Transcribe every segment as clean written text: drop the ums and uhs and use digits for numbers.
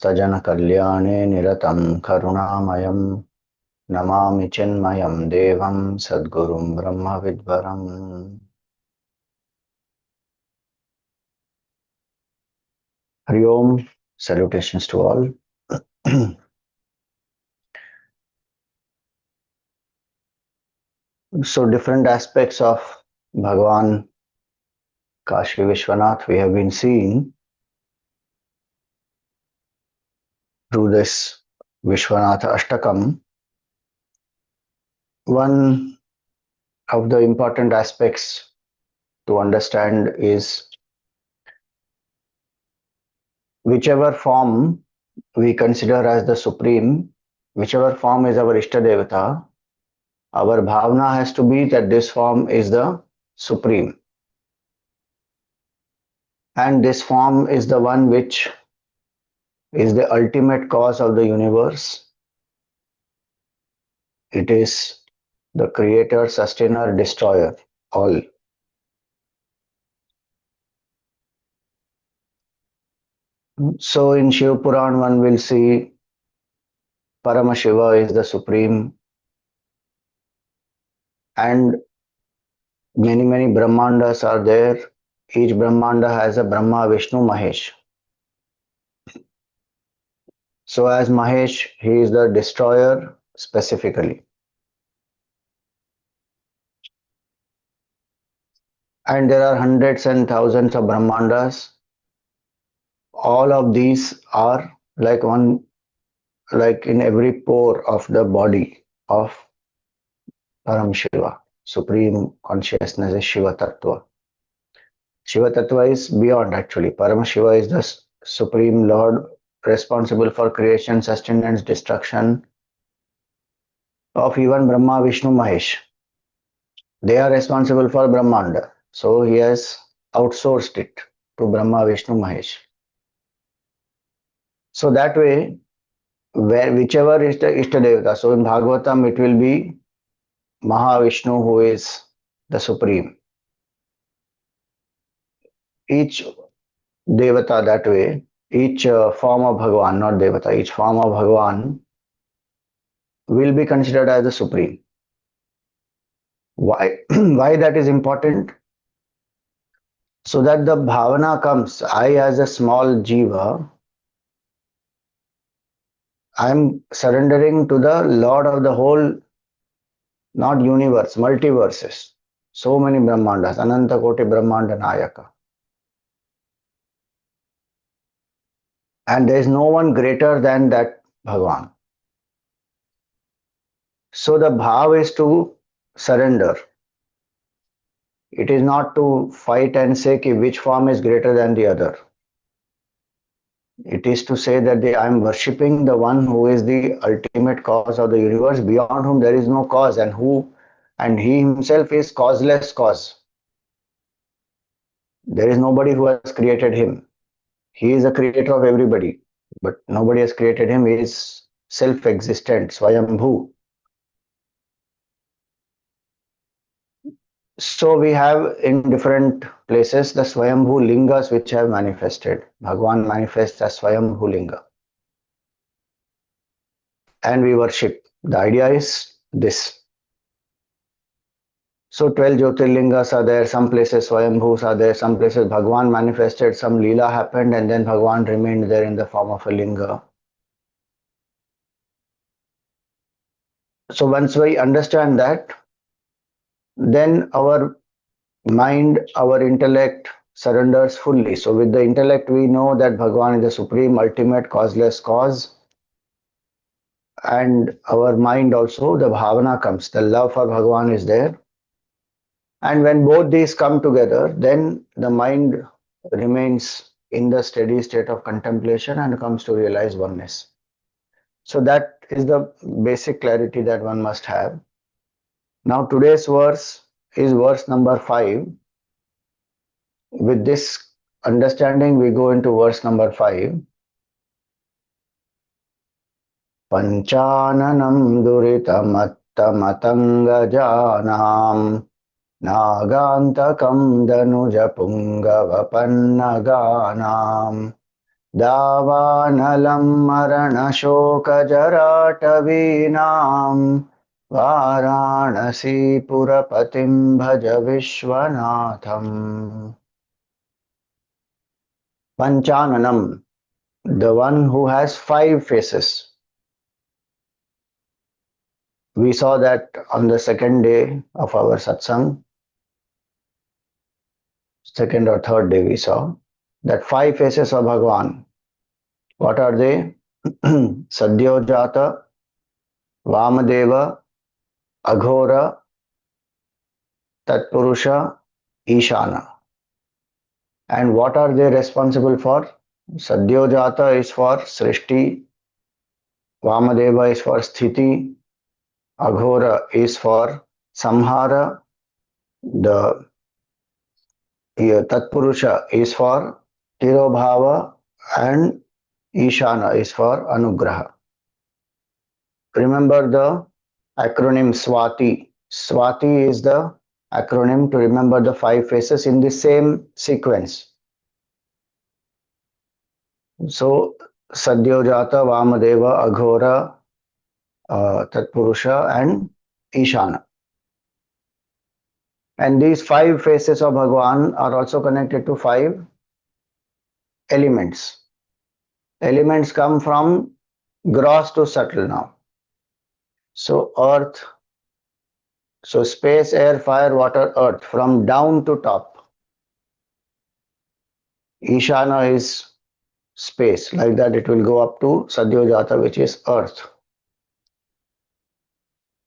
सजन कल्याणे निरतं करुणामयं नमामि चिन्मयं देवं सद्गुरुं ब्रह्मविद्वरम्। Hari Om, salutations to all. So different aspects of Bhagavan Kashi Vishwanath we have been seeing through this Viśvanātha Ashtakam. One of the important aspects to understand is whichever form we consider as the supreme, whichever form is our Ishtadevata, our bhavana has to be that this form is the supreme. And this form is the one which is the ultimate cause of the universe. It is the creator, sustainer, destroyer, all. So in Shiva Puran one will see Paramashiva is the supreme, and many Brahmandas are there. Each Brahmanda has a Brahma, Vishnu, Mahesh. So as Mahesh, he is the destroyer specifically. And there are hundreds and thousands of Brahmandas. All of these are like one, like in every pore of the body of Param Shiva. Supreme consciousness is Shiva Tattva. Shiva Tattva is beyond actually. Param Shiva is the Supreme Lord responsible for creation, sustenance, destruction of even Brahma, Vishnu, Mahesh. They are responsible for Brahmanda. So he has outsourced it to Brahma, Vishnu, Mahesh. So that way, whichever is the Ishtadevata, so in Bhagavatam it will be Mahavishnu who is the Supreme. Each Devata that way, each form of Bhagavan, not Devata, each form of Bhagavan will be considered as the Supreme. Why? Why that is important? So that the bhavana comes, I as a small jiva, I am surrendering to the Lord of the whole, not universe, multiverses. So many Brahmandas, Ananta Koti Brahmanda Nayaka. And there is no one greater than that Bhagavan. So the bhav is to surrender. It is not to fight and say which form is greater than the other. It is to say that I am worshipping the one who is the ultimate cause of the universe, beyond whom there is no cause, and he himself is causeless cause. There is nobody who has created him. He is the creator of everybody, but nobody has created him. He is self-existent, Swayambhu. So we have in different places the Swayambhu Lingas which have manifested. Bhagavan manifests as Swayambhu Linga. And we worship. The idea is this. So 12 Jyotirlingas are there, some places Swayambhus are there, some places Bhagavan manifested, some Leela happened and then Bhagavan remained there in the form of a Linga. So once we understand that, then our mind, our intellect surrenders fully. So with the intellect we know that Bhagavan is the supreme, ultimate, causeless cause. And our mind also, the bhavana comes, the love for Bhagavan is there. And when both these come together, then the mind remains in the steady state of contemplation and comes to realize oneness. So that is the basic clarity that one must have. Now today's verse is verse number 5. With this understanding, we go into verse number 5. Pañcānanaṁ durita-matta-mataṅgajānām nāgāntakaṁ danuja-puṅgava-pannagānām dāvānalaṁ maraṇa-śoka-jarāṭavīnām Vārāṇasī-pura-patiṁ bhaja Viśvanātham. Pañcānanaṁ, the one who has 5 faces. We saw that on the second day of our satsang, second or third day we saw that 5 faces of Bhagavan. What are they? Sadyojata, Vamadeva, Aghora, Tatpurusha, Ishana. And what are they responsible for? Sadyojata is for Srishti, Vamadeva is for Sthiti, Aghora is for Samhara, the Tatpurusha is for Tirobhava, and Ishana is for Anugraha. Remember the acronym Swati. Swati is the acronym to remember the 5 faces in the same sequence. So, Sadyojata, Vamadeva, Aghora, Tatpurusha and Ishana. And these 5 faces of Bhagavan are also connected to 5 elements. Elements come from gross to subtle now. So earth, so space, air, fire, water, earth, from down to top. Ishana is space, like that it will go up to Sadyojata, which is earth.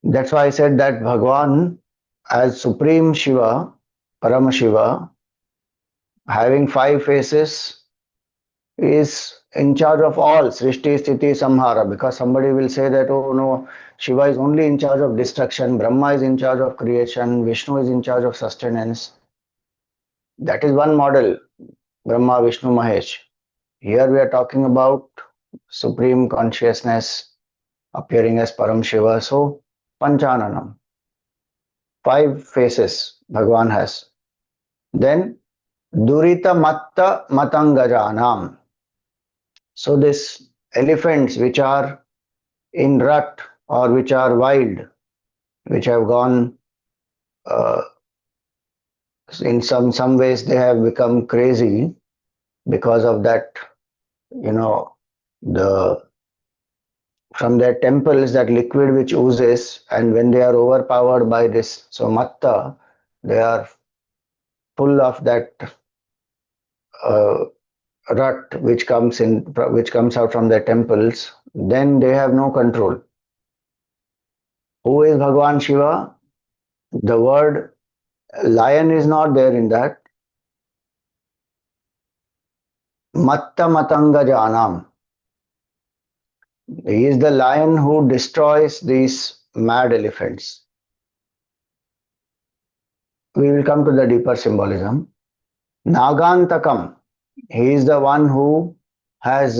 That's why I said that Bhagavan as Supreme Shiva, Paramashiva, having 5 faces, is in charge of all Srishti, Sthiti, Samhara, because somebody will say that, oh no, Shiva is only in charge of destruction, Brahma is in charge of creation, Vishnu is in charge of sustenance. That is one model, Brahma, Vishnu, Mahesh. Here we are talking about Supreme Consciousness appearing as Param Shiva. So, Pañcānanaṁ. 5 faces Bhagavan has. Then, durita-matta-mataṅgajānām. So, these elephants which are in rut or which are wild, which have gone, in some ways they have become crazy because of that, from their temples, that liquid which oozes, and when they are overpowered by this, so matta, they are full of that rut which comes out from their temples, then they have no control. Who is Bhagavan Shiva? The word lion is not there in that. Matta-mataṅgajānām. He is the lion who destroys these mad elephants. We will come to the deeper symbolism. Nāgāntakaṁ. He is the one who has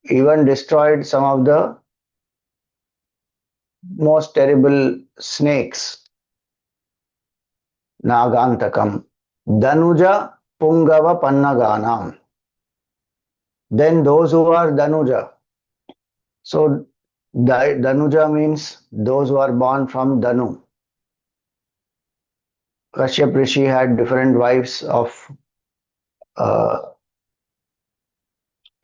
even destroyed some of the most terrible snakes. Nāgāntakaṁ. Danuja-puṅgava-pannagānām. Then those who are Danuja. So Danuja means those who are born from Danu. Kashyap Rishi had different wives of Daksha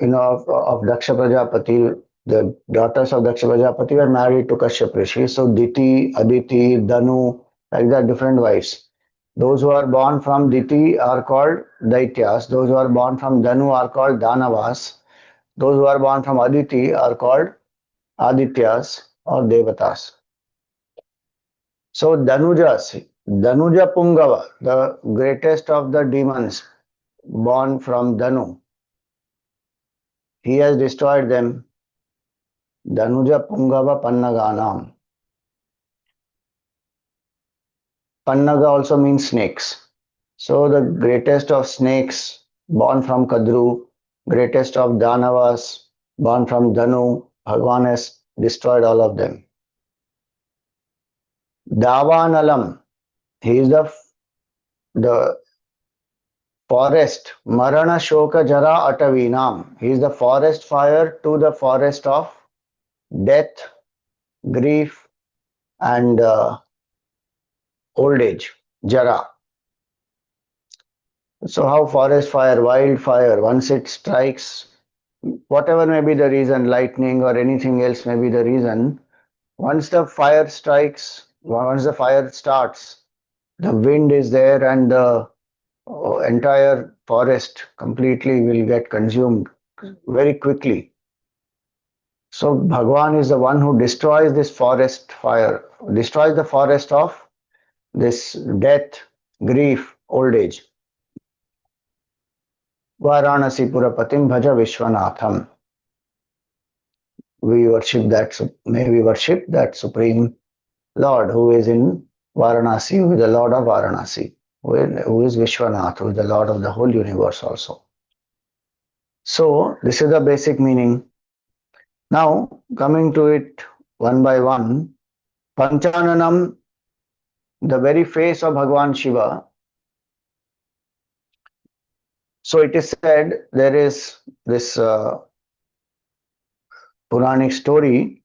Prajapati. The daughters of Daksha Prajapati were married to Kashyap Rishi. So Diti, Aditi, Danu, like that, different wives. Those who are born from Diti are called Daityas. Those who are born from Danu are called Danavas. Those who are born from Aditi are called Adityas or Devatas. So Danuja Puṅgava, the greatest of the demons born from Danu, he has destroyed them. Danuja-puṅgava-pannagānām. Pannaga also means snakes. So the greatest of snakes born from Kadru, greatest of Danavas born from Danu, Bhagavan has destroyed all of them. Dāvānalaṁ. He is the forest, maraṇa-śoka-jarāṭavīnām. He is the forest fire to the forest of death, grief, and old age, jara. So how forest fire, wildfire, once it strikes, whatever may be the reason, lightning or anything else may be the reason, once the fire strikes, once the fire starts, the wind is there and the entire forest completely will get consumed very quickly. So Bhagwan is the one who destroys this forest fire, destroys the forest of this death, grief, old age. Vārāṇasī-pura-patiṁ bhaja Viśvanātham. We worship that, may we worship that Supreme Lord who is in Vāraṇasī, who is the Lord of Vāraṇasī, who is Viśvanātha, who is the Lord of the whole universe also. So this is the basic meaning. Now coming to it one by one, Pañcānanaṁ, the very face of Bhagwan Shiva. So it is said, there is this Puranic story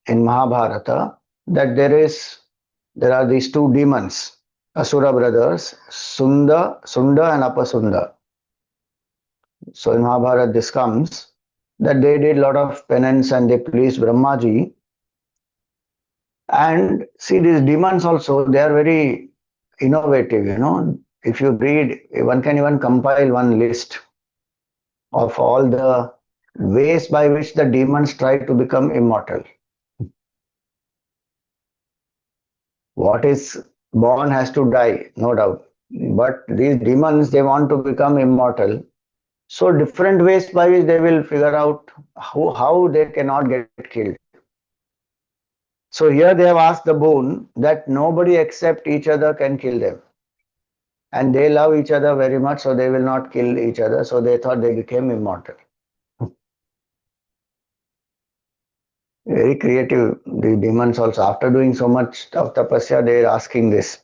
in Mahabharata that there are these two demons, Asura brothers, Sunda and Apasunda. So in Mahabharata this comes that they did a lot of penance and they pleased Brahmaji. And see, these demons also, they are very innovative, you know. If you read, one can even compile one list of all the ways by which the demons try to become immortal. What is born has to die, no doubt. But these demons, they want to become immortal. So different ways by which they will figure out how they cannot get killed. So here they have asked the boon that nobody except each other can kill them. And they love each other very much, so they will not kill each other. So they thought they became immortal. Very creative, the demons also. After doing so much of tapasya, they are asking this.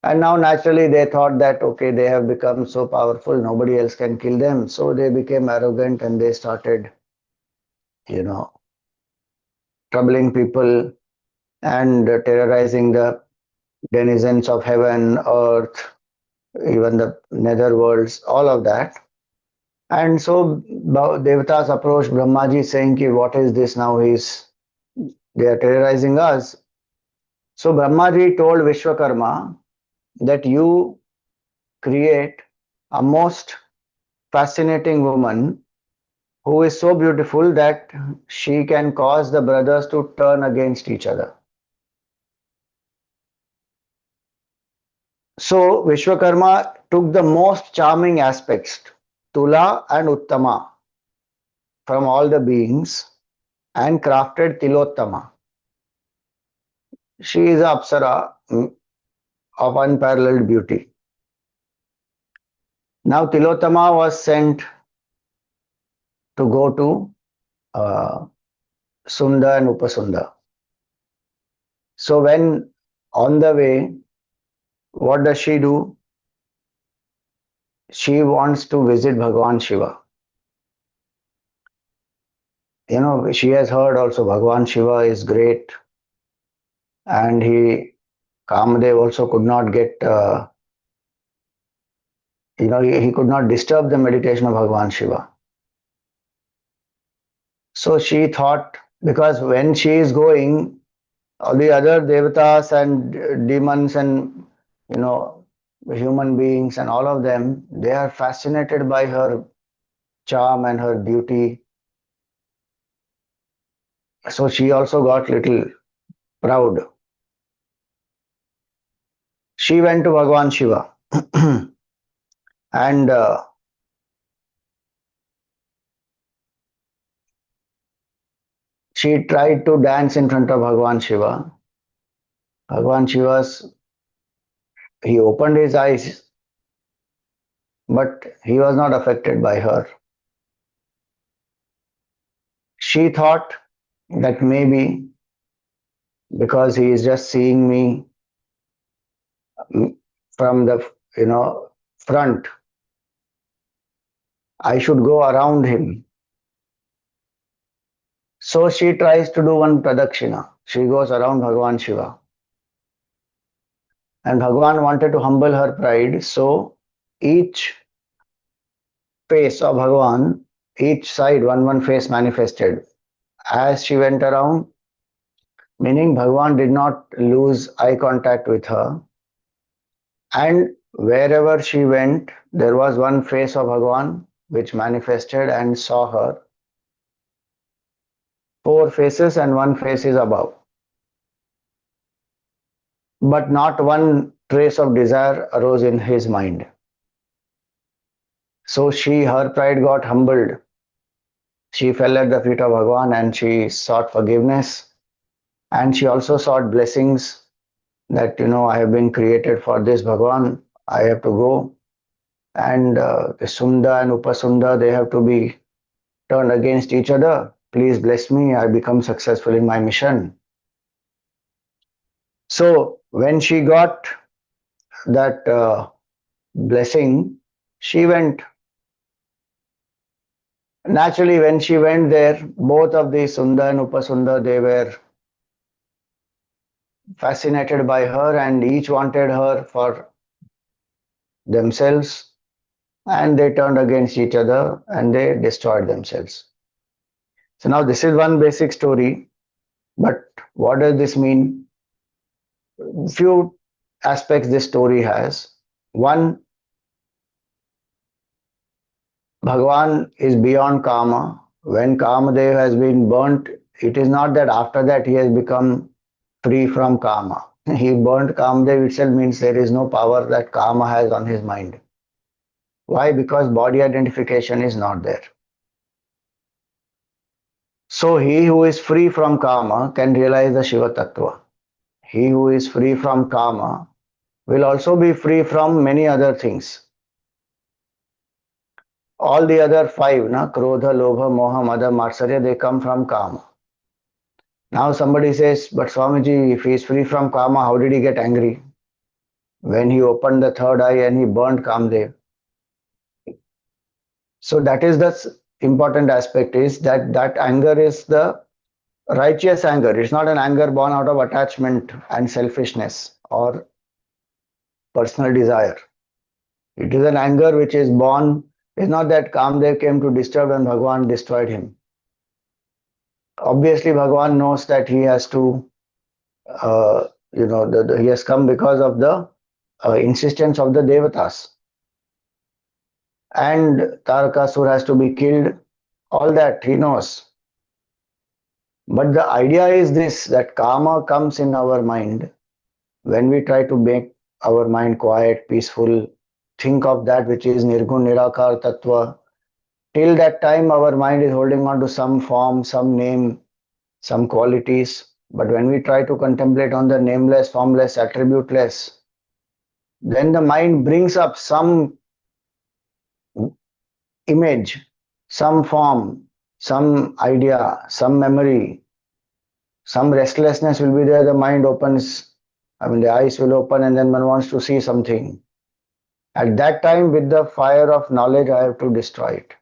And now naturally they thought that, okay, they have become so powerful, nobody else can kill them. So they became arrogant and they started, troubling people and terrorizing the denizens of heaven, earth, even the nether worlds, all of that. And so Devatas approached Brahmaji saying, what is this now? They are terrorizing us. So Brahmaji told Vishwakarma that you create a most fascinating woman who is so beautiful that she can cause the brothers to turn against each other. So Vishwakarma took the most charming aspects, Tula and Uttama, from all the beings and crafted Tilottama. She is a Apsara of unparalleled beauty. Now Tilottama was sent to go to Sunda and Upasunda. So when on the way, what does she do? She wants to visit Bhagwan Shiva. She has heard also Bhagwan Shiva is great, and Kamadev also could not get, he could not disturb the meditation of Bhagwan Shiva. So she thought, because when she is going, all the other devatas and demons and, human beings and all of them, they are fascinated by her charm and her beauty. So she also got little proud. She went to Bhagwan Shiva and she tried to dance in front of Bhagwan Shiva. Bhagwan Shiva, he opened his eyes, but he was not affected by her. She thought that maybe because he is just seeing me from the front. I should go around him. So she tries to do one pradakshina. She goes around Bhagavan Shiva. And Bhagavan wanted to humble her pride, so each face of Bhagavan, each side, one face manifested. As she went around, meaning Bhagavan did not lose eye contact with her. And wherever she went, there was one face of Bhagavan which manifested and saw her. 4 faces and one face is above. But not one trace of desire arose in his mind. So her pride got humbled. She fell at the feet of Bhagavan and she sought forgiveness. And she also sought blessings that, I have been created for this, Bhagavan. I have to go. And the Sunda and Upasunda, they have to be turned against each other. Please bless me. I become successful in my mission. So when she got that blessing, she went. Naturally, when she went there, both of the Sunda and Upasunda, they were fascinated by her and each wanted her for themselves, and they turned against each other and they destroyed themselves. So now this is one basic story, but what does this mean? Few aspects this story has. One, Bhagavan is beyond Kama. When Kamadev has been burnt, it is not that after that he has become free from Kama. He burnt Kamadev itself means there is no power that Kama has on his mind. Why? Because body identification is not there. So he who is free from Kama can realize the Shiva Tattva. He who is free from Kama will also be free from many other things. All the other 5, Krodha, Lobha, Moha, Mada, Matsarya, they come from Kama. Now somebody says, but Swamiji, if he is free from Kama, how did he get angry? When he opened the third eye and he burnt Kamdev. So that is the important aspect, is that anger is the righteous anger. It's not an anger born out of attachment and selfishness or personal desire. It is an anger which is born. It's not that Kamdev came to disturb and Bhagavan destroyed him. Obviously, Bhagavan knows that he has to, he has come because of the insistence of the Devatas. And Tarakasur has to be killed. All that he knows. But the idea is this, that Kama comes in our mind when we try to make our mind quiet, peaceful, think of that which is Nirgun, Nirakar, Tattva. Till that time our mind is holding on to some form, some name, some qualities. But when we try to contemplate on the nameless, formless, attributeless, then the mind brings up some image, some form, some idea, some memory, some restlessness will be there. The mind opens, the eyes will open and then one wants to see something. At that time, with the fire of knowledge, I have to destroy it.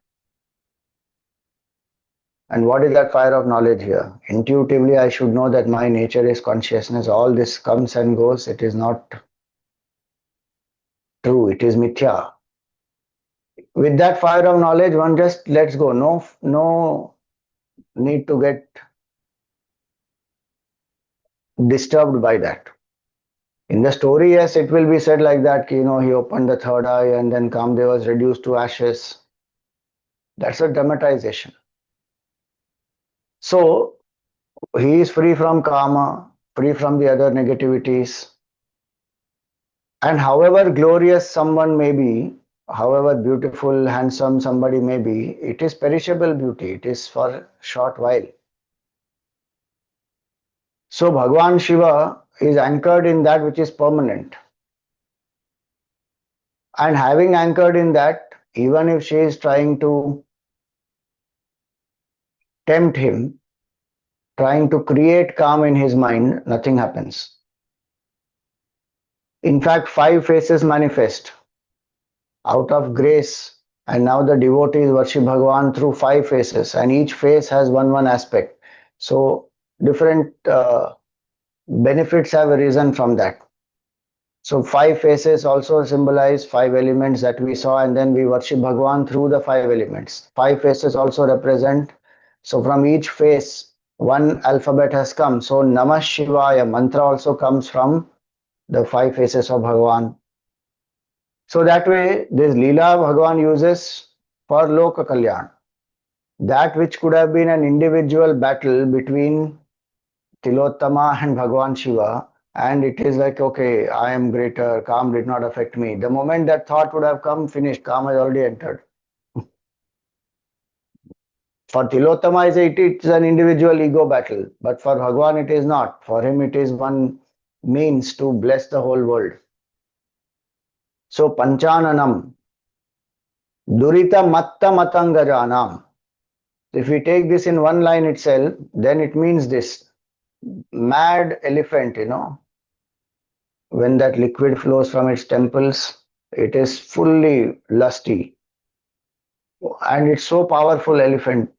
And what is that fire of knowledge here? Intuitively, I should know that my nature is consciousness. All this comes and goes. It is not true. It is mithya. With that fire of knowledge, one just lets go. No need to get disturbed by that. In the story, yes, it will be said like that, he opened the third eye and then Kamdev was reduced to ashes. That's a dramatization. So, he is free from Kama, free from the other negativities. And however glorious someone may be, however beautiful, handsome somebody may be, it is perishable beauty. It is for a short while. So, Bhagavan Shiva is anchored in that which is permanent. And having anchored in that, even if she is trying to tempt him, trying to create calm in his mind, nothing happens. In fact, 5 faces manifest. out of grace. And now the devotees worship Bhagavan through 5 faces, and each face has one aspect. So different benefits have arisen from that. So 5 faces also symbolize 5 elements that we saw, and then we worship Bhagavan through the 5 elements. 5 faces also represent, so from each face, one alphabet has come. So Namah Shivaya mantra also comes from the 5 faces of Bhagavan. So that way, this Leela Bhagavan uses for Loka Kalyan. That which could have been an individual battle between Tilottama and Bhagavan Shiva, and it is like, okay, I am greater, Kam did not affect me. The moment that thought would have come, finished, Kam has already entered. For Tilottama, it is an individual ego battle, but for Bhagavan it is not. For him it is one means to bless the whole world. So Pañcānanaṁ, durita-matta-mataṅgajānām. If we take this in one line itself, then it means this. Mad elephant, when that liquid flows from its temples, it is fully lusty. And it's so powerful elephant.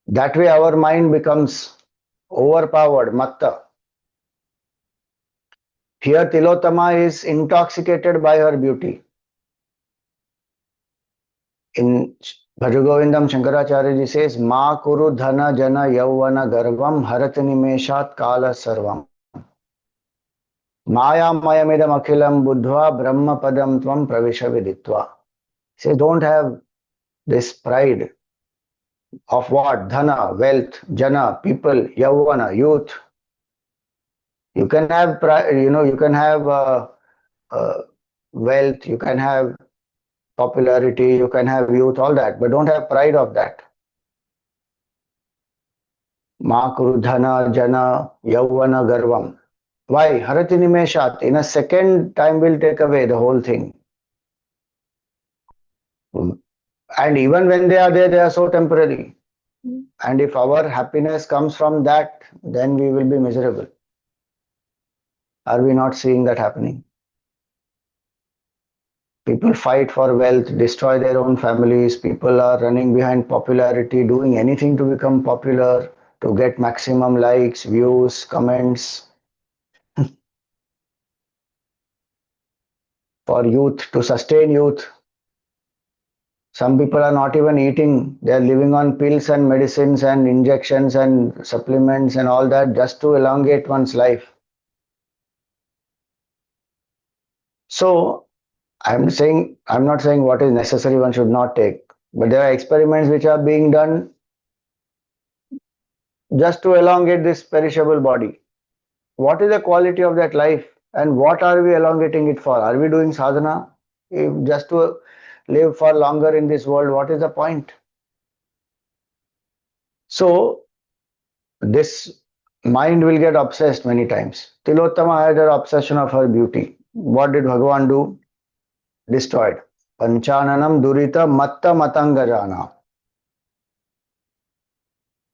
That way our mind becomes overpowered, matta. Here Tilottama is intoxicated by her beauty. In Bhajagovindam, Shankaracharya says, Ma kuru dhana jana yauvana garvam harati nimeshat kala sarvam. Maya mayamidam akhilam buddhva brahma padam tvam pravisha viditva. He says, don't have this pride of what? Dhana, wealth, jana, people, yauvana, youth. You can have pride, you can have wealth, you can have popularity, you can have youth, all that, but don't have pride of that. Ma kuru dhana jana yauvana garvam. Why? Harati nimeshat. In a second, time will take away the whole thing. And even when they are there, they are so temporary. And if our happiness comes from that, then we will be miserable. Are we not seeing that happening? People fight for wealth, destroy their own families. People are running behind popularity, doing anything to become popular, to get maximum likes, views, comments. For youth, to sustain youth. Some people are not even eating. They are living on pills and medicines and injections and supplements and all that just to elongate one's life. So, I'm not saying what is necessary one should not take. But there are experiments which are being done just to elongate this perishable body. What is the quality of that life? And what are we elongating it for? Are we doing sadhana? If just to live for longer in this world, what is the point? So, this mind will get obsessed many times. Tilottama had an obsession of her beauty. What did Bhagavan do? Destroyed. Pañcānanaṁ durita-matta-mataṅgajānām.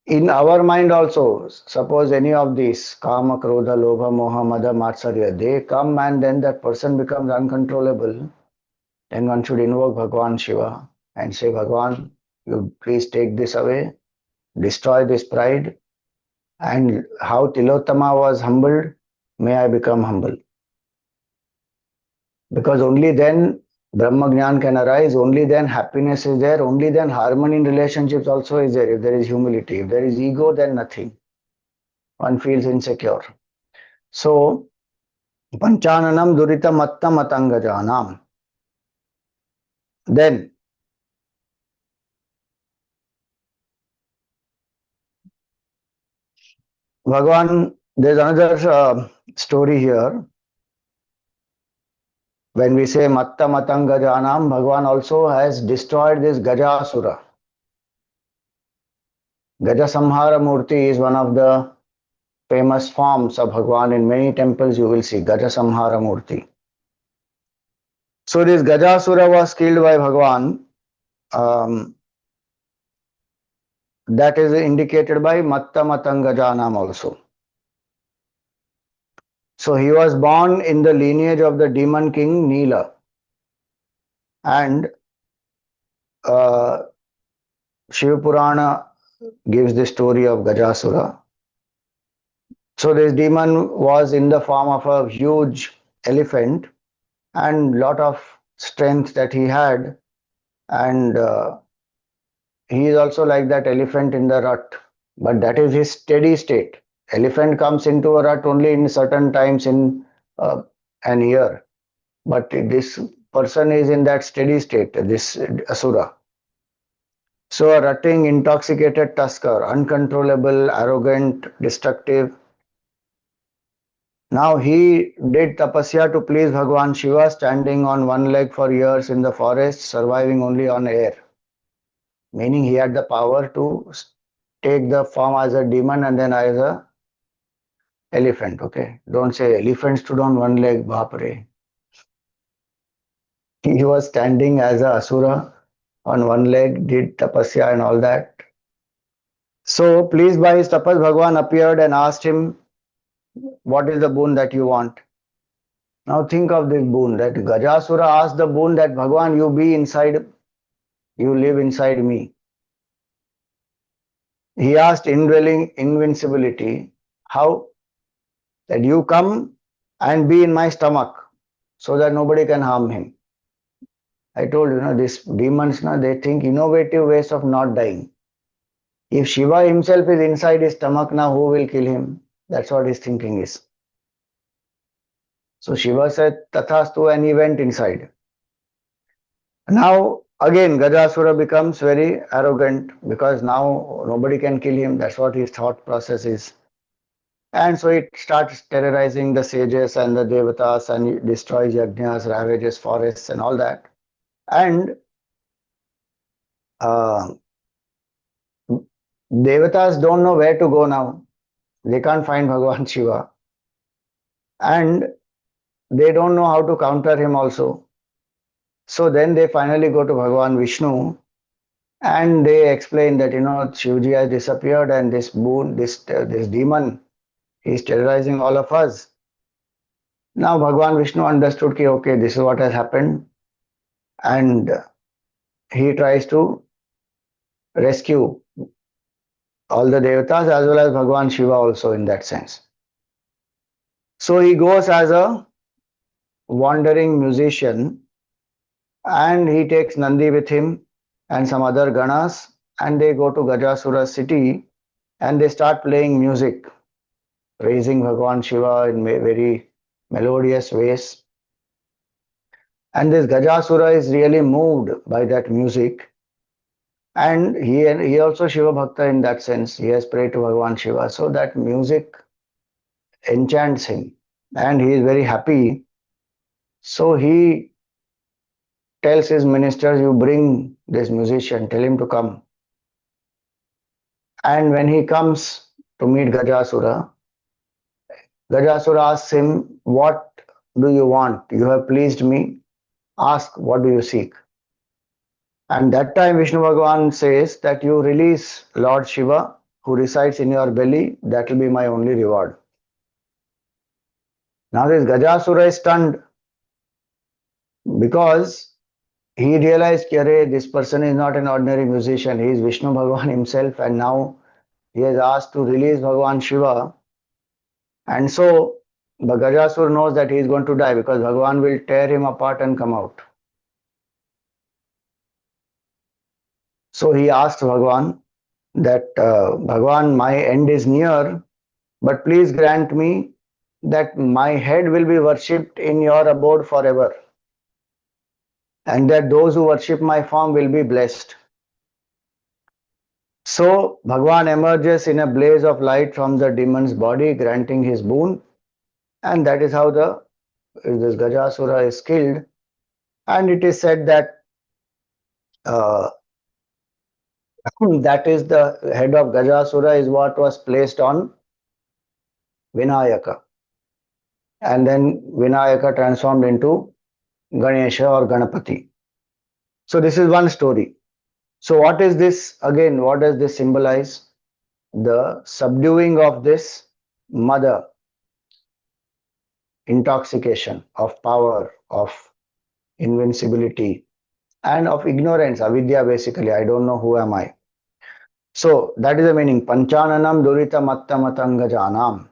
In our mind also, suppose any of these, kama, krodha, lobha, moha, mada, matsarya, they come and then that person becomes uncontrollable, then one should invoke Bhagavan Shiva and say, Bhagavan, you please take this away, destroy this pride, and how Tilottama was humbled, may I become humble. Because only then Brahma Jnana can arise, only then happiness is there, only then harmony in relationships also is there. If there is humility, if there is ego, then nothing. One feels insecure. So, Pañcānanaṁ durita-matta-mataṅgajānām. Then, Bhagavan, there's another story here. When we say matta-mataṅgajānām, Bhagavan also has destroyed this Gajasura. Gajasamhara Murti is one of the famous forms of Bhagavan. In many temples you will see Gajasamhara Murti. So this Gajasura was killed by Bhagavan. That is indicated by matta-mataṅgajānām also. So he was born in the lineage of the demon king Nila. And uh, Shiva Purana gives the story of Gajasura. So this demon was in the form of a huge elephant and lot of strength that he had, and he is also like that elephant in the rut, but that is his steady state. Elephant comes into a rut only in certain times in an year, but this person is in that steady state, this asura. So a rutting, intoxicated tusker, uncontrollable, arrogant, destructive. Now he did tapasya to please Bhagwan Shiva, standing on one leg for years in the forest, surviving only on air. Meaning he had the power to take the form as a demon and then as a elephant. Okay, don't say elephant stood on one leg, bapre. He was standing as a asura on one leg, did tapasya and all that. So pleased by his tapas, Bhagwan appeared and asked him, what is the boon that you want? Now think of this boon, that Gajasura asked the boon that Bhagwan, you be inside, you live inside me. He asked indwelling invincibility. How? That you come and be in my stomach so that nobody can harm him. I told you, these demons, they think innovative ways of not dying. If Shiva himself is inside his stomach, now who will kill him? That's what his thinking is. So Shiva said, Tathastu, and he went inside. Now again Gajasura becomes very arrogant because now nobody can kill him. That's what his thought process is. And so it starts terrorizing the sages and the devatas and destroys yajnas, ravages forests and all that. And uh, devatas don't know where to go now. They can't find Bhagavan Shiva. And they don't know how to counter him also. So then they finally go to Bhagavan Vishnu and they explain that Shivji has disappeared and this demon, he is terrorizing all of us. Now Bhagavan Vishnu understood that okay, this is what has happened, and he tries to rescue all the devatas as well as Bhagavan Shiva also in that sense. So he goes as a wandering musician and he takes Nandi with him and some other ganas, and they go to Gajasura's city and they start playing music, praising Bhagavan Shiva in very melodious ways. And this Gajasura is really moved by that music. And he also Shiva Bhakta in that sense. He has prayed to Bhagavan Shiva. So that music enchants him and he is very happy. So he tells his ministers, you bring this musician, tell him to come. And when he comes to meet Gajasura, Gajasura asks him, what do you want? You have pleased me. Ask, what do you seek? And that time Vishnu Bhagavan says that you release Lord Shiva who resides in your belly, that will be my only reward. Now this Gajasura is stunned because he realized that this person is not an ordinary musician, he is Vishnu Bhagavan himself, and now he has asked to release Bhagavan Shiva. And so the Gajasura knows that he is going to die because Bhagavan will tear him apart and come out. So he asked Bhagavan that Bhagavan, my end is near, but please grant me that my head will be worshipped in your abode forever, and that those who worship my form will be blessed. So Bhagavan emerges in a blaze of light from the demon's body, granting his boon, and that is how this Gajasura is killed. And it is said that that is the head of Gajasura is what was placed on Vinayaka, and then Vinayaka transformed into Ganesha or Ganapati. So this is one story. So what is this again? What does this symbolize? The subduing of this mother, intoxication of power, of invincibility, and of ignorance, avidya basically. I don't know who am I. So that is the meaning. Pañcānanaṁ durita-matta-mataṅgajānām.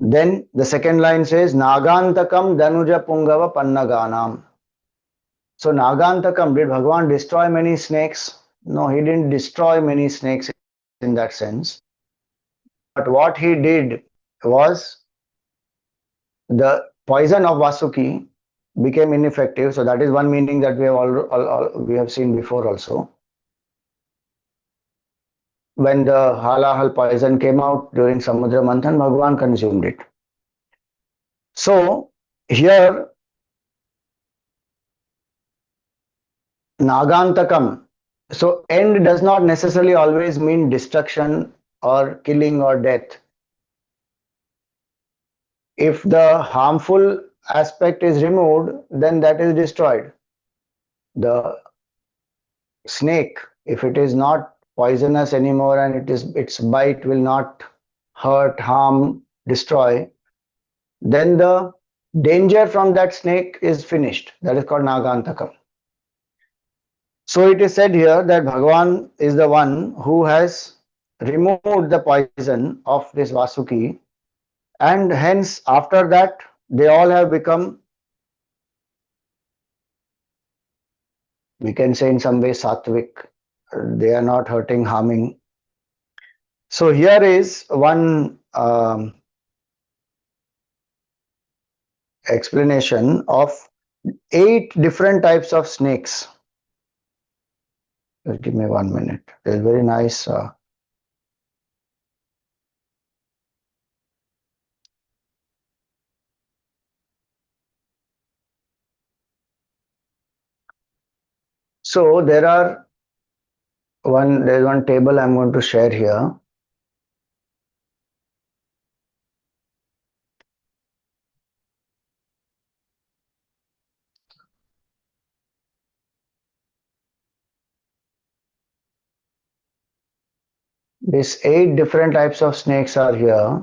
Then the second line says nāgāntakaṁ danuja-puṅgava-pannagānām. So nāgāntakaṁ, did Bhagavan destroy many snakes? No, he didn't destroy many snakes in that sense. But what he did was the poison of Vasuki became ineffective. So that is one meaning that we have seen before also. When the halahal poison came out during Samudra Manthan, Bhagavan consumed it. So here Nagantakam. So end does not necessarily always mean destruction or killing or death. If the harmful aspect is removed, then that is destroyed. The snake, if it is not poisonous anymore and its bite will not hurt, harm, destroy, then the danger from that snake is finished. That is called Nagantakam. So it is said here that Bhagavan is the one who has removed the poison of this Vasuki, and hence after that they all have become, we can say in some way, sattvic. They are not hurting, harming. So here is one explanation of 8 different types of snakes. Just give me 1 minute. There's very nice so there's one table I'm going to share here. These 8 different types of snakes are here.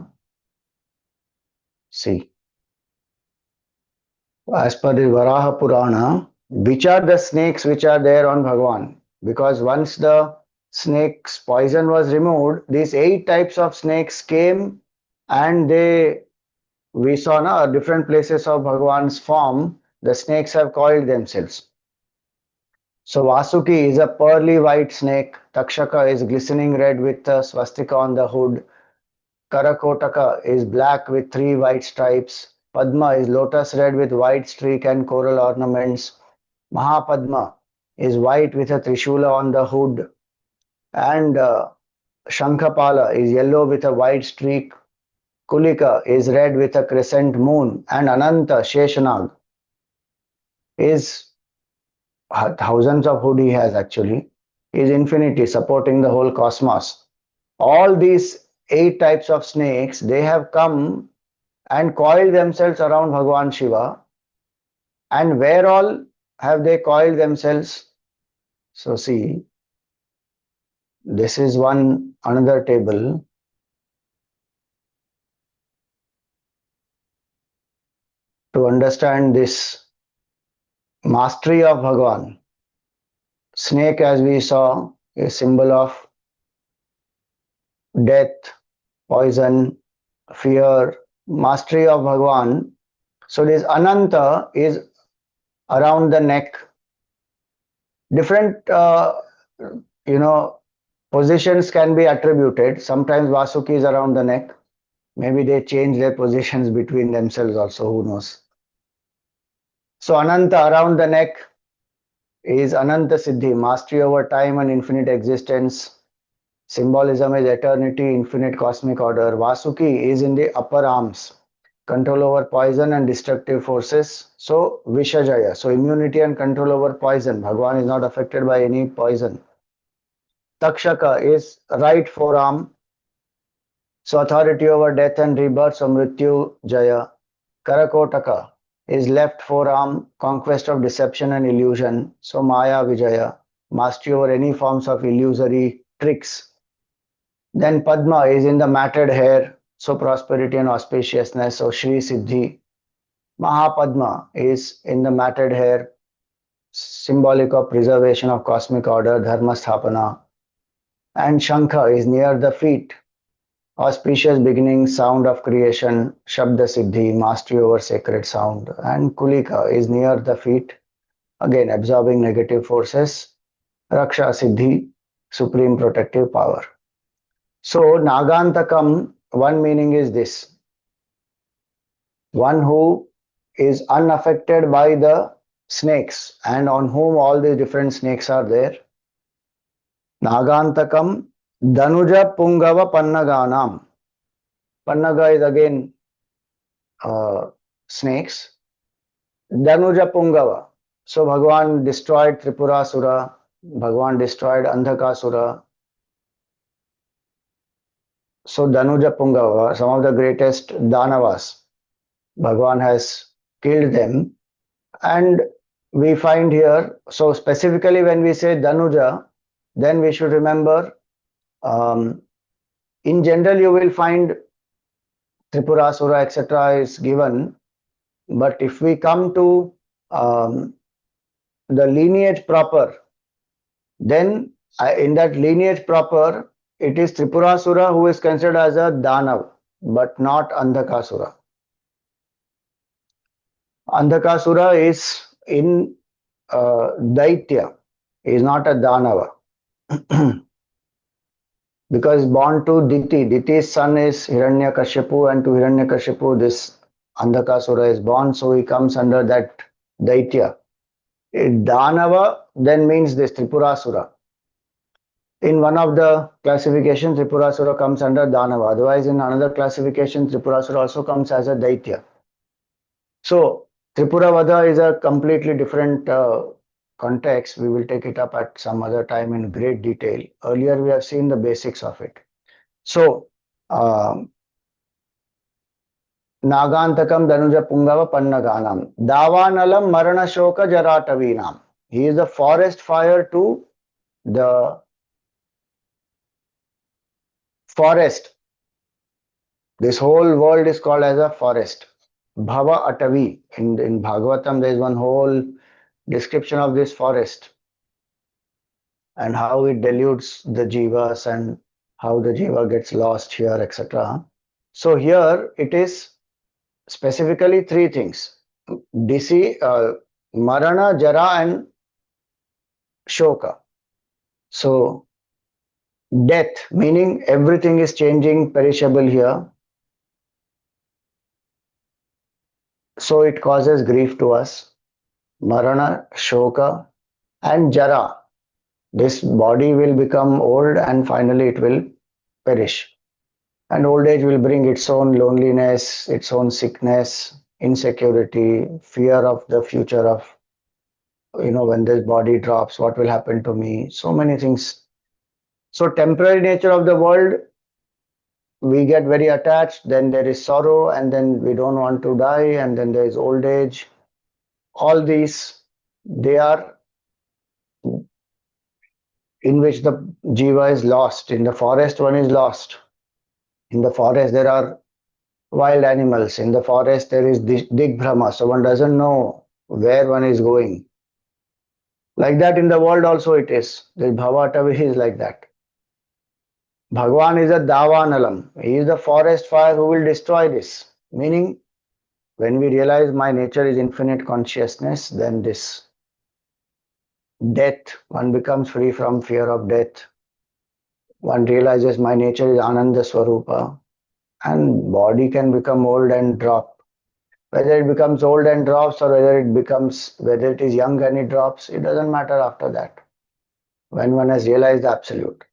See, as per the Varaha Purana, which are the snakes which are there on Bhagavan? Because once the snake's poison was removed, these 8 types of snakes came and we saw now different places of Bhagavan's form, the snakes have coiled themselves. So Vasuki is a pearly white snake, Takshaka is glistening red with a swastika on the hood, Karakotaka is black with 3 white stripes, Padma is lotus red with white streak and coral ornaments, Mahapadma is white with a Trishula on the hood, and Shankapala is yellow with a white streak, Kulika is red with a crescent moon, and Ananta Sheshanag is thousands of hood he has actually, is infinity supporting the whole cosmos. All these 8 types of snakes, they have come and coiled themselves around Bhagavan Shiva. And where all have they coiled themselves? So see, this is another table. To understand this mastery of Bhagavan, snake, as we saw, is symbol of death, poison, fear, mastery of Bhagavan. So this Ananta is around the neck. Different positions can be attributed. Sometimes Vasuki is around the neck. Maybe they change their positions between themselves also, who knows. So Ananta around the neck is Ananta Siddhi, mastery over time and infinite existence. Symbolism is eternity, infinite cosmic order. Vasuki is in the upper arms, control over poison and destructive forces. So Vishajaya, so immunity and control over poison. Bhagavan is not affected by any poison. Takshaka is right forearm, so authority over death and rebirth. So Mrityu Jaya. Karakotaka is left forearm, conquest of deception and illusion. So Maya Vijaya, mastery over any forms of illusory tricks. Then Padma is in the matted hair, so prosperity and auspiciousness. So Shri Siddhi. Mahapadma is in the matted hair, symbolic of preservation of cosmic order, dharma sthapana. And Shankha is near the feet, auspicious beginning, sound of creation, Shabda Siddhi, mastery over sacred sound. And Kulika is near the feet, again absorbing negative forces, Raksha Siddhi, supreme protective power. So nāgāntakam, one meaning is this: one who is unaffected by the snakes and on whom all these different snakes are there. Nāgāntakam danuja-puṅgava-pannagānām. Pannaga is again snakes. Danuja-puṅgava. So Bhagavan destroyed Tripurasura, Bhagavan destroyed Andhakasura. So Danuja-puṅgava, some of the greatest Danavas, Bhagavan has killed them. And we find here, so specifically when we say Danuja, then we should remember, in general you will find Tripurasura etc. is given, but if we come to the lineage proper, then in that lineage proper, it is Tripurasura who is considered as a Danav, but not Andhakasura. Andhakasura is in Daitya, is not a Danava. Because born to Diti, Diti's son is Hiranyakashipu, and to Hiranyakashipu this Andhakasura is born, so he comes under that Daitya. Danava then means this Tripurasura. In one of the classifications, Tripurasura comes under Danava. Otherwise, in another classification, Tripurasura also comes as a Daitya. So, Tripuravada is a completely different context. We will take it up at some other time in great detail. Earlier, we have seen the basics of it. So, nāgāntakam danuja-puṅgava-pannagānām. dāvānalaṁ maraṇa-śoka-jarāṭavīnām. He is the forest fire to the forest. This whole world is called as a forest. Bhava Atavi. In Bhagavatam, there is one whole description of this forest and how it deludes the jivas and how the jiva gets lost here, etc. So here it is specifically three things: marana, jara, and shoka. So death, meaning everything is changing, perishable here. So it causes grief to us. Marana, shoka, and jara. This body will become old and finally it will perish. And old age will bring its own loneliness, its own sickness, insecurity, fear of the future of, when this body drops, what will happen to me? So many things. So temporary nature of the world, we get very attached, then there is sorrow, and then we don't want to die, and then there is old age. All these, they are in which the jiva is lost. In the forest, one is lost. In the forest, there are wild animals. In the forest, there is digbhrama, so one doesn't know where one is going. Like that in the world also it is. The bhavatavi is like that. Bhagavan is a dāvānalaṁ. He is the forest fire who will destroy this. Meaning, when we realize my nature is infinite consciousness, then this death, one becomes free from fear of death. One realizes my nature is Ananda Swarupa, and body can become old and drop. Whether it becomes old and drops or whether it is young and it drops, it doesn't matter after that. When one has realized the absolute.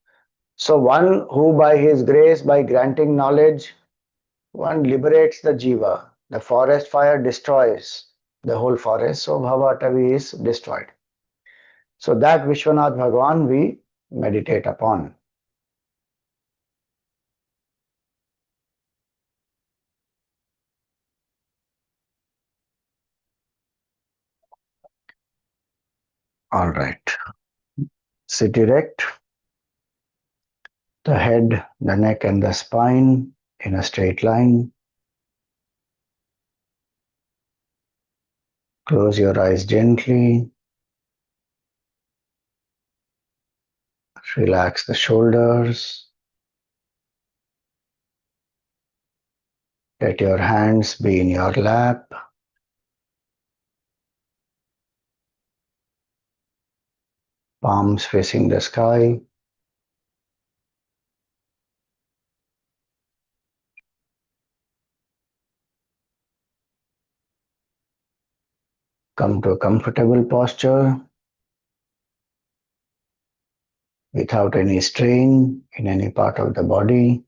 So one who by his grace, by granting knowledge, one liberates the jiva. The forest fire destroys the whole forest, so Bhavatavi is destroyed. So that Viśvanath Bhagavan we meditate upon. All right. Sit erect. The head, the neck, and the spine in a straight line. Close your eyes gently. Relax the shoulders. Let your hands be in your lap. Palms facing the sky. Come to a comfortable posture without any strain in any part of the body.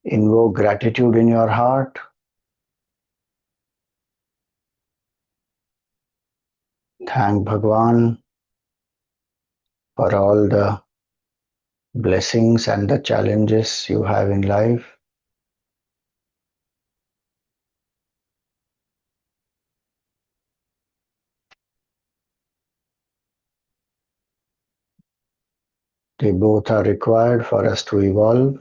Invoke gratitude in your heart. Thank Bhagwan for all the blessings and the challenges you have in life. They both are required for us to evolve.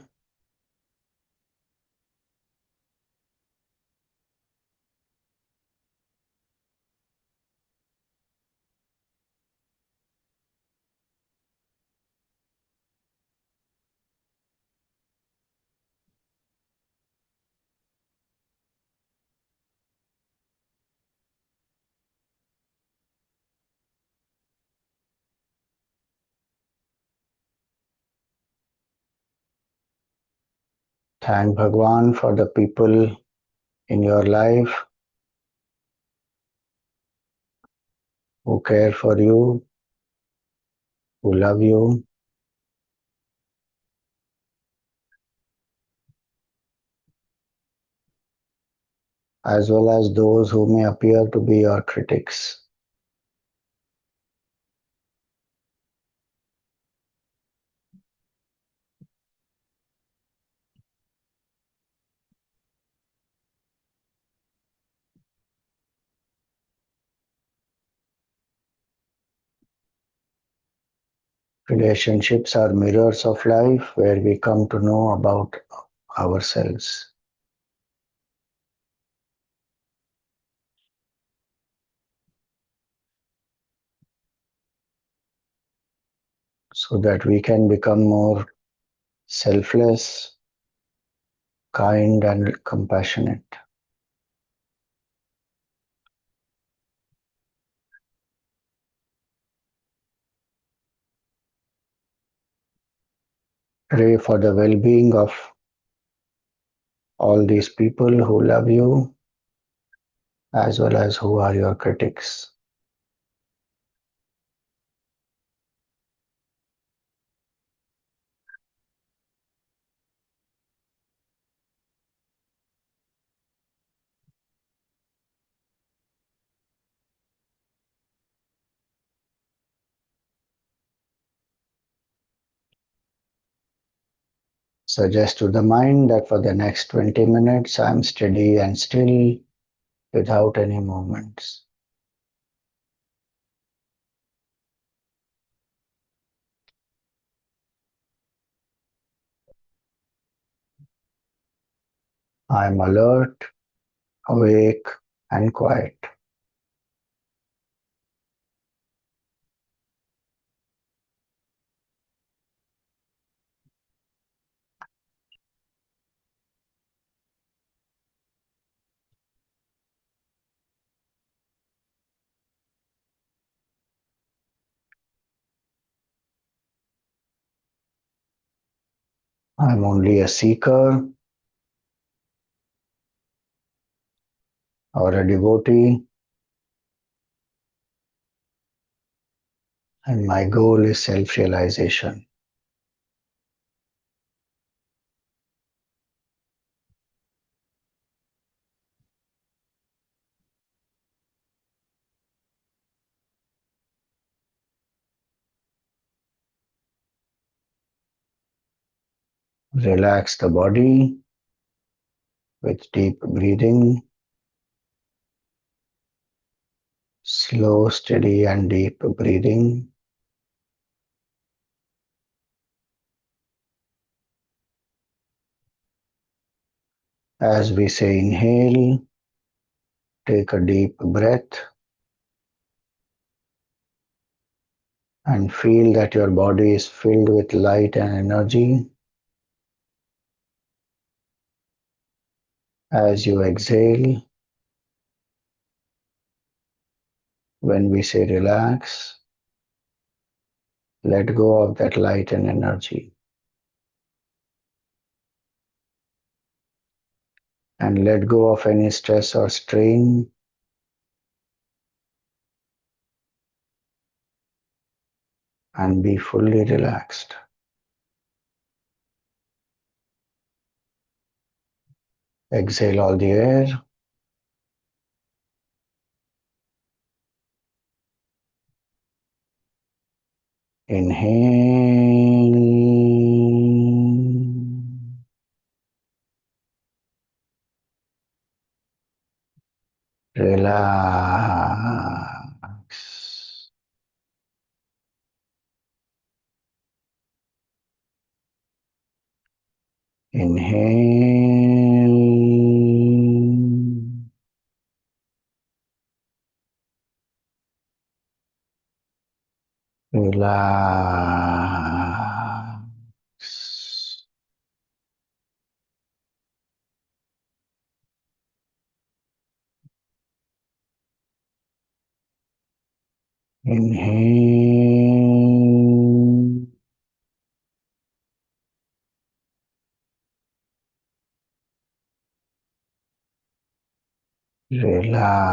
Thank Bhagwan for the people in your life who care for you, who love you, as well as those who may appear to be your critics. Relationships are mirrors of life where we come to know about ourselves. So that we can become more selfless, kind, and compassionate. Pray for the well-being of all these people who love you as well as who are your critics. Suggest to the mind that for the next 20 minutes I am steady and still without any movements. I am alert, awake, and quiet. I am only a seeker or a devotee, and my goal is self-realization. Relax the body with deep breathing, slow, steady, and deep breathing. As we say inhale, take a deep breath and feel that your body is filled with light and energy. As you exhale, when we say relax, let go of that light and energy. And let go of any stress or strain. And be fully relaxed. Exhale all the air. Inhale. Relax. Inhale. Relax. Inhale. Relax.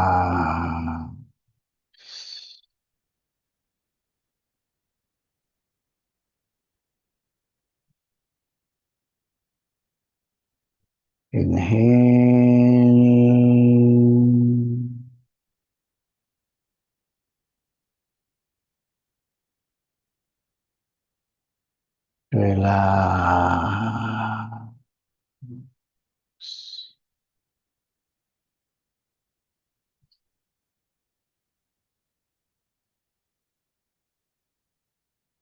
Inhale. Relax.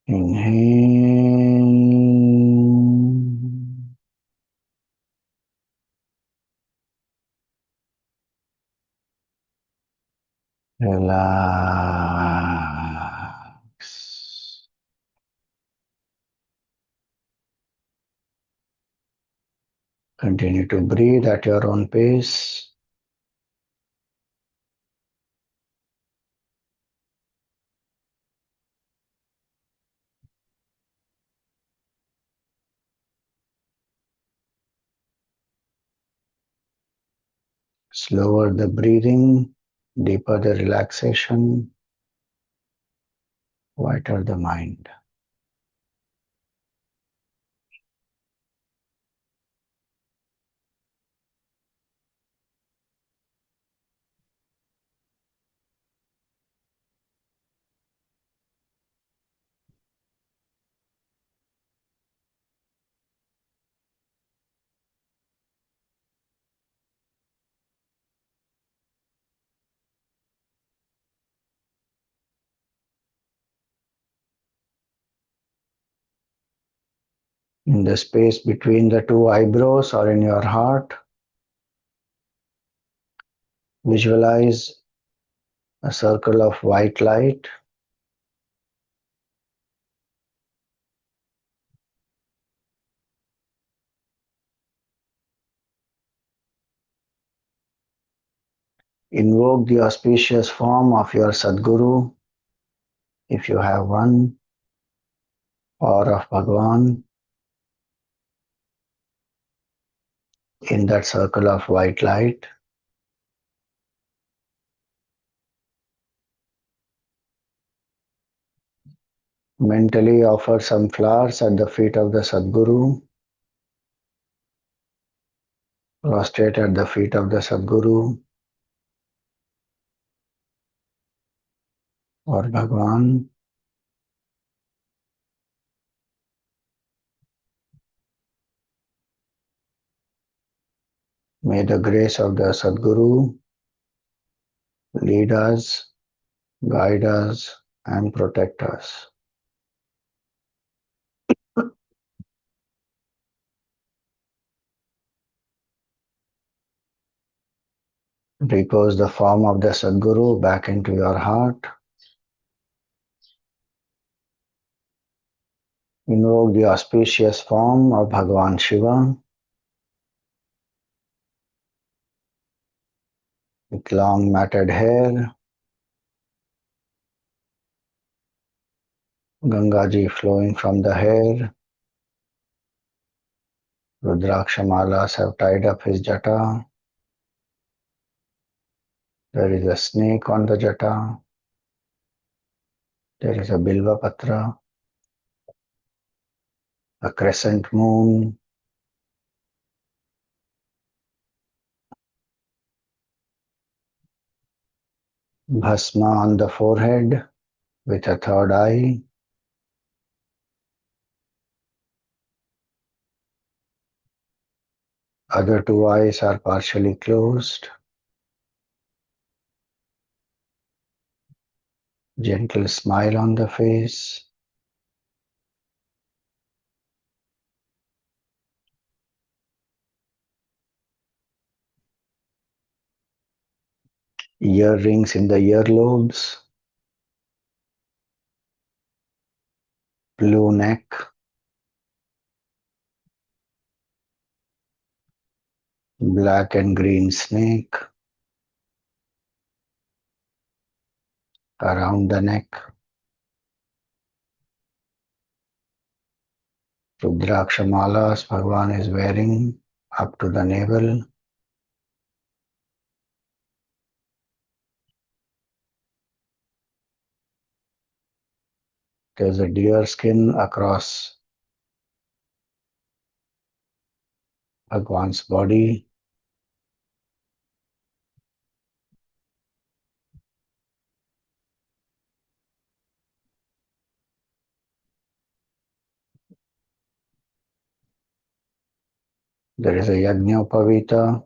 Inhale. Relax. Continue to breathe at your own pace. Slower the breathing, deeper the relaxation, quieter the mind. In the space between the two eyebrows or in your heart, visualize a circle of white light. Invoke the auspicious form of your Sadguru, if you have one, or of Bhagavan in that circle of white light. Mentally offer some flowers at the feet of the Sadguru. Prostrate at the feet of the Sadguru or Bhagavan. May the grace of the Sadguru lead us, guide us, and protect us. Repose the form of the Sadguru back into your heart. Invoke the auspicious form of Bhagavan Shiva with long matted hair, Gangaji flowing from the hair, Rudraksha malas have tied up his jata. There is a snake on the jata. There is a bilva patra, a crescent moon, bhasma on the forehead with a third eye, other two eyes are partially closed, gentle smile on the face, earrings in the earlobes, blue neck, black and green snake around the neck, Rudraksha malas Bhagavan is wearing up to the navel. There's a deer skin across Bhagavan's body. There is a Yajñopavita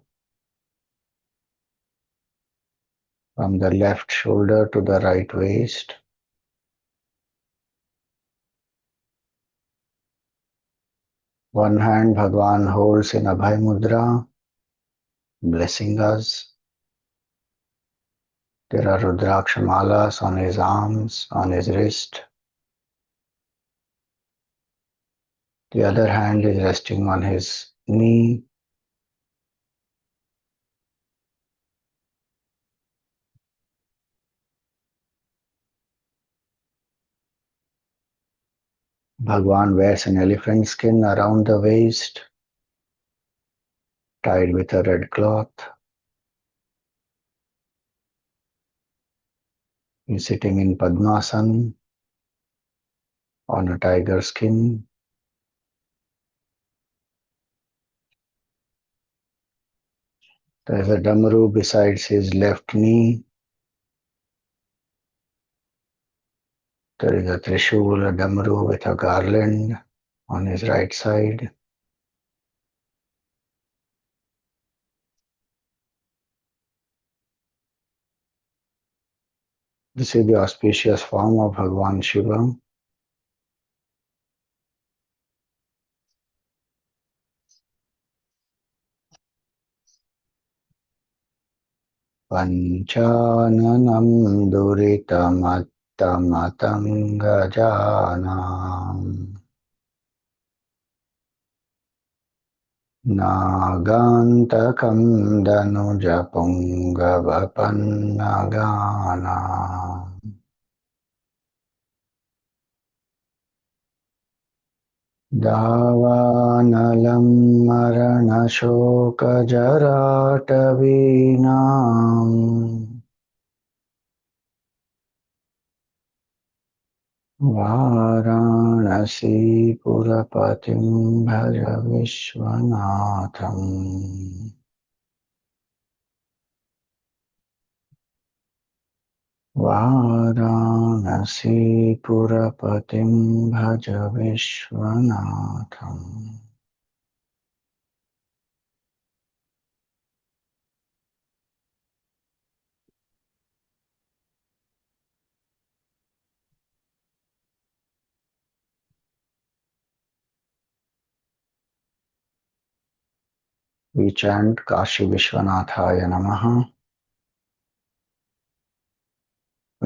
from the left shoulder to the right waist. One hand Bhagavan holds in Abhay Mudra, blessing us. There are Rudraksha malas on his arms, on his wrist. The other hand is resting on his knee. Bhagavan wears an elephant skin around the waist, tied with a red cloth. He's sitting in Padmasana on a tiger skin. There is a Damaru besides his left knee. There is a Trishul, a Damaru with a garland on his right side. This is the auspicious form of Bhagavan Shiva. Pañcānanaṁ durita-matta-mataṅgajānām, nāgāntakaṁ danuja-puṅgava-pannagānām, dāvānalaṁ maraṇa-śoka-jarāṭavīnām, Vārāṇasī-pura-patiṁ bhaja Viśvanātham. Vārāṇasī-pura-patiṁ bhaja Viśvanātham. We chant Kashi Vishwanathaya Namaha.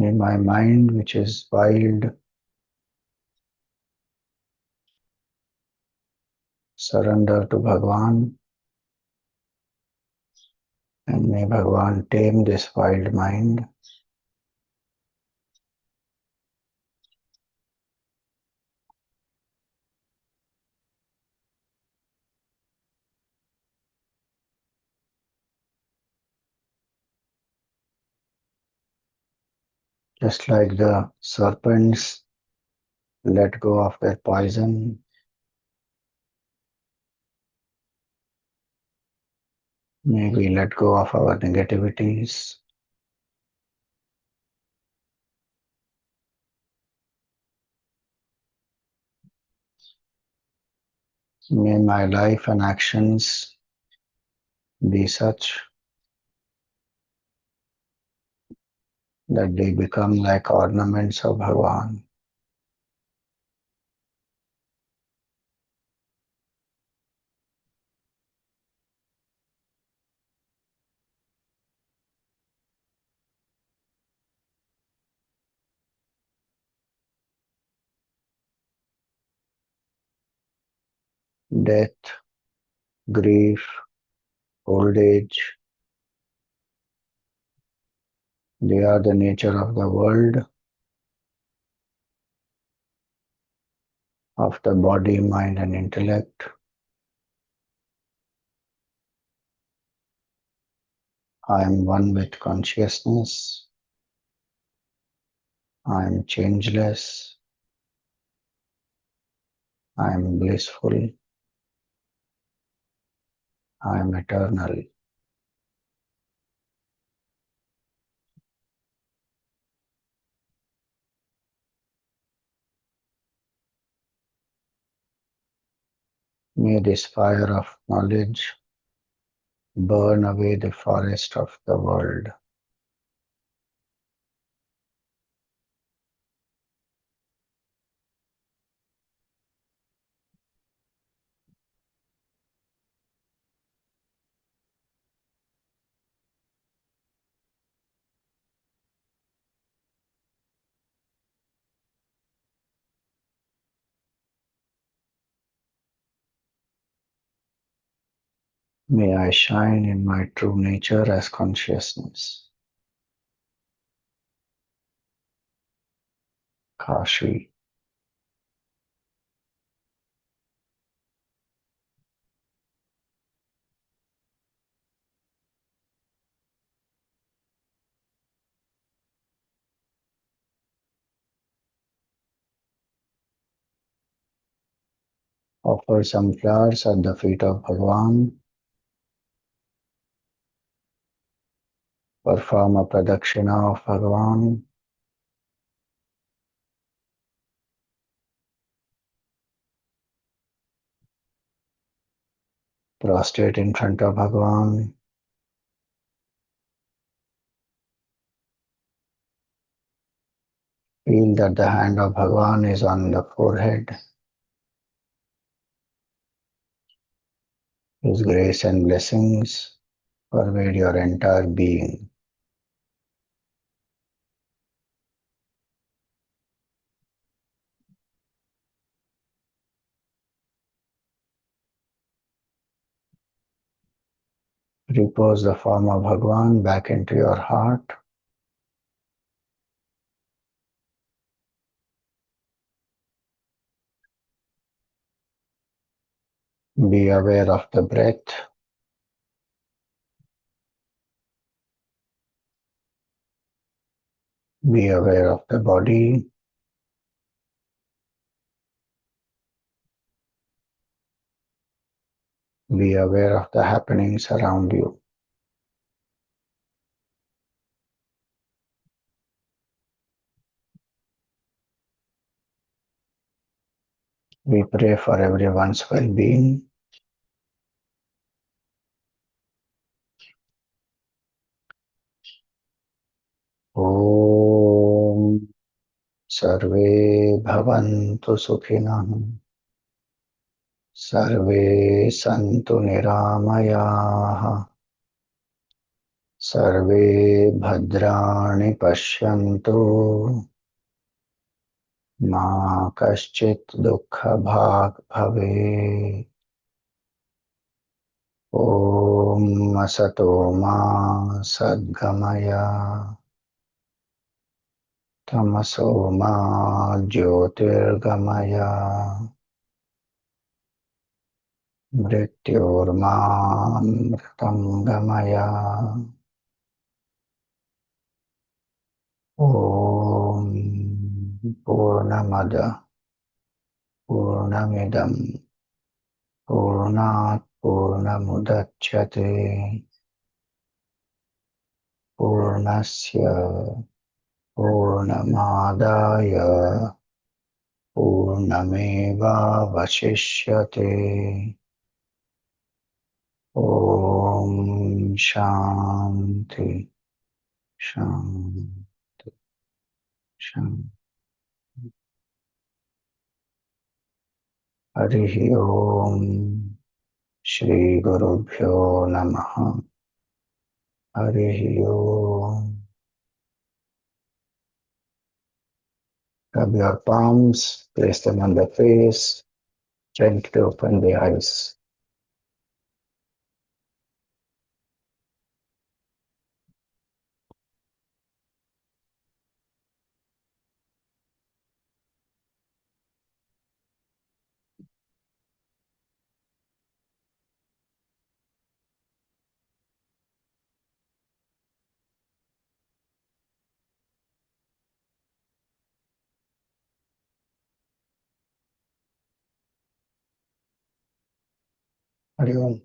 May my mind, which is wild, surrender to Bhagavan, and may Bhagavan tame this wild mind. Just like the serpents let go of their poison, may we let go of our negativities. May my life and actions be such that they become like ornaments of Bhagavan. Death, grief, old age, they are the nature of the world, of the body, mind and intellect. I am one with consciousness. I am changeless. I am blissful. I am eternal. May this fire of knowledge burn away the forest of the world. May I shine in my true nature as consciousness. Kashi. Offer some flowers at the feet of Bhagavan. Perform a pradakshina of Bhagavan. Prostrate in front of Bhagavan. Feel that the hand of Bhagavan is on the forehead. His grace and blessings pervade your entire being. Repose the form of Bhagavan back into your heart. Be aware of the breath. Be aware of the body. Be aware of the happenings around you. We pray for everyone's well-being. Om Sarve Bhavantu Sukhinah. Sarve Santu Niramayaः. सर्वे भद्राणि पश्यन्तु मा कश्चित् दुःखभाग् भवेत्। ॐ असतो मा सद्गमय तमसो मा ज्योतिर्गमय मृत्योर्मामृतं गमय। ॐ पूर्णमद पूर्णमिदं पूर्णात् पूर्णमुदच्यते पूर्णस्य पूर्णमादाय पूर्णमेवावशिष्यते। ॐ शान्ति शान्ति शान्ति। हरिः ओम श्री गुरुभ्यो नमः। हरिः ओम। Rub your palms, place them on the face, gently open the eyes. Hari Om.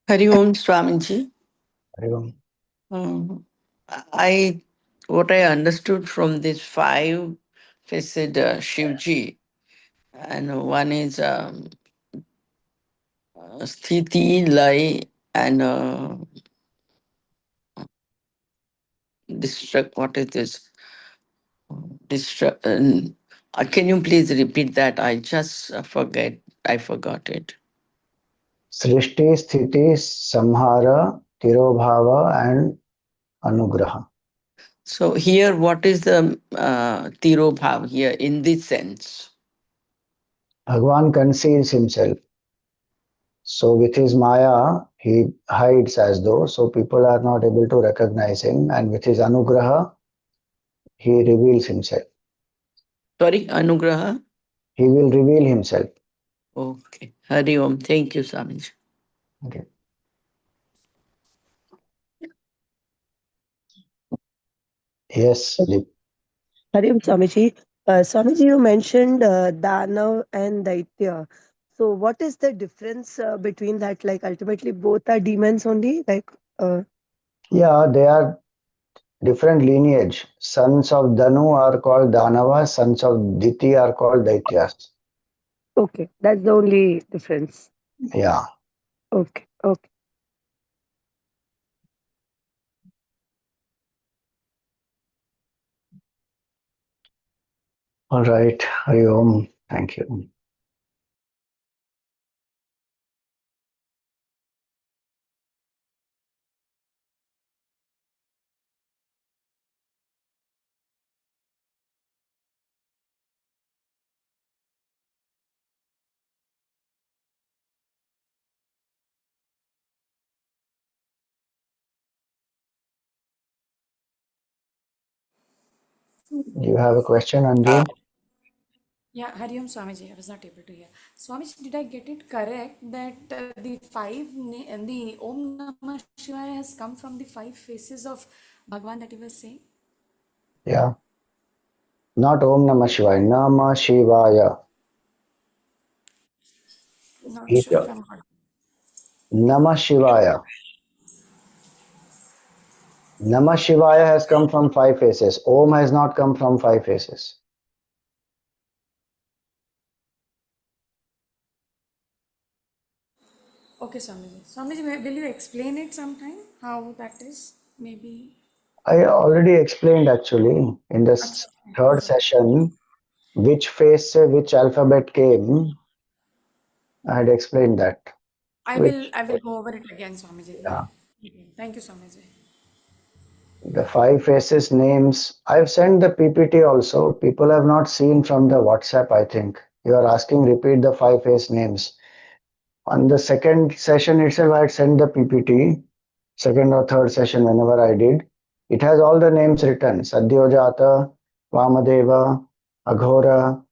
Hari Om, Swamiji. Hari Om. What I understood from this five-faced Shivji, and one is Sthiti, Lay, and destruct. What is this? Destruct. Can you please repeat that? I just forget. I forgot it. Srishti, Sthiti, Samhara, Tirobhava and Anugraha. So here, what is the Tirobhav here in this sense? Bhagwan conceals himself. So with his Maya, he hides as though, so people are not able to recognize him. And with his Anugraha, he reveals himself. Sorry, Anugraha? He will reveal himself. Okay. Hari Om. Thank you, Swamiji. Okay. Yes, Deep. Hari Om, Swamiji. Swamiji, you mentioned Danav and Daitya. So, what is the difference between that? Like, ultimately, both are demons only? Yeah, they are different lineage. Sons of Danu are called Danavas, sons of Diti are called Daityas. Okay, that's the only difference. Yeah. Okay, okay. All right. Hari Om. Thank you. You have a question, Anju? Yeah, Hari Om Swamiji, I was not able to hear. Swamiji, did I get it correct that the the Om Namah Shivaya has come from the five faces of Bhagwan that you were saying? Yeah. Not Om Namah Shivaya. Namah Shivaya. Not sure if I'm heard. Namah Shivaya. Namah Shivaya has come from five faces. Om has not come from five faces. Okay, Swamiji. Swamiji, will you explain it sometime? How that is? Maybe. I already explained actually in the third session which face, which alphabet came. I had explained that. which, I will go over it again, Swamiji. yeah, Thank you, Swamiji. the 5 faces names. I've sent the PPT also. People have not seen from the WhatsApp, I think. You are asking repeat the 5 face names. On the second session itself, I had sent the PPT, second or third session, whenever I did. It has all the names written: Sadyojata, Vamadeva, Aghora,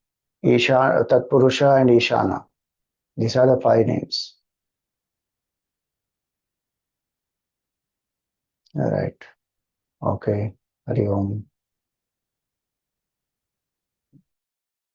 Isha, Tatpurusha, and Ishana. These are the 5 names. All right. Okay. Hari Om.